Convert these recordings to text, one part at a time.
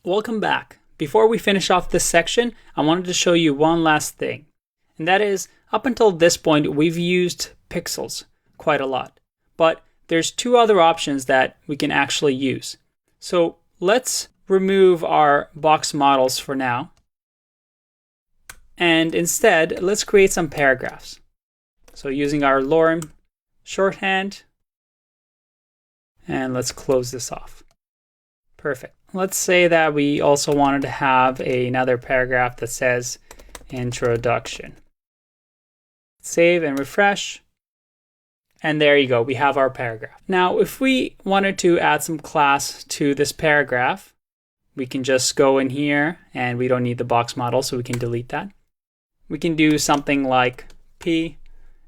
Welcome back. Before we finish off this section, I wanted to show you one last thing. And that is, up until this point, we've used pixels quite a lot. But there's two other options that we can actually use. So let's remove our box models for now. And instead, let's create some paragraphs. So using our Lorem shorthand, and let's close this off. Perfect. Let's say that we also wanted to have another paragraph that says introduction. Save and refresh. And there you go, we have our paragraph. Now, if we wanted to add some class to this paragraph, we can just go in here, and we don't need the box model, so we can delete that. We can do something like P,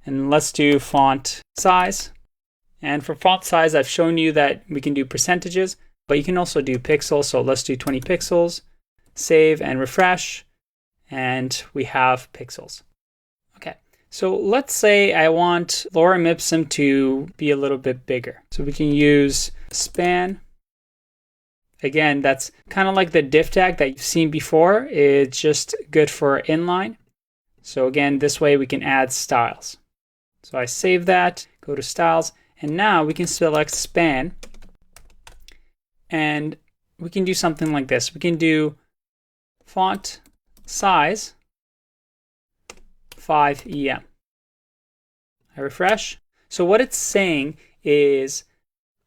and let's do font size. And for font size, I've shown you that we can do percentages, but you can also do pixels. So let's do 20 pixels, save and refresh, and we have pixels. Okay, so let's say I want lorem ipsum to be a little bit bigger. So we can use span. Again, that's kind of like the div tag that you've seen before. It's just good for inline. So again, this way we can add styles. So I save that, go to styles, and now we can select span. And we can do something like this. We can do font size 5 EM. I refresh. So what it's saying is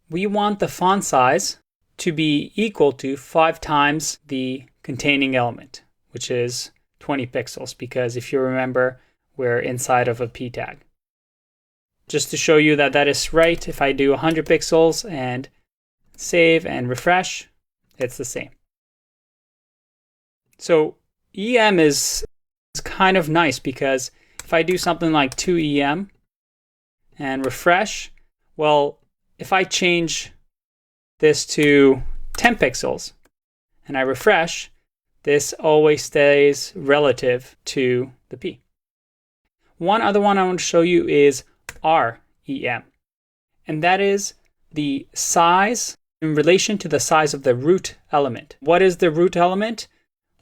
we want the font size to be equal to 5 times the containing element, which is 20 pixels, because if you remember, we're inside of a p tag. Just to show you that that is right, if I do 100 pixels and save and refresh, it's the same. So EM is kind of nice, because if I do something like 2 EM and refresh, well, if I change this to 10 pixels and I refresh, this always stays relative to the P. One other one I want to show you is REM, and that is the size in relation to the size of the root element. What is the root element?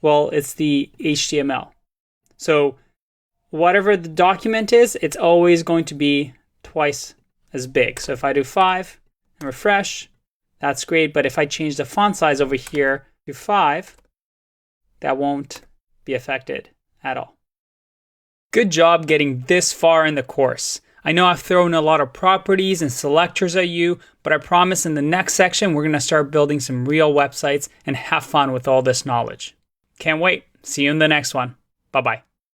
Well, it's the HTML. So whatever the document is, it's always going to be twice as big. So if I do 5 and refresh, that's great. But if I change the font size over here to 5, that won't be affected at all. Good job getting this far in the course. I know I've thrown a lot of properties and selectors at you, but I promise in the next section, we're going to start building some real websites and have fun with all this knowledge. Can't wait. See you in the next one. Bye-bye.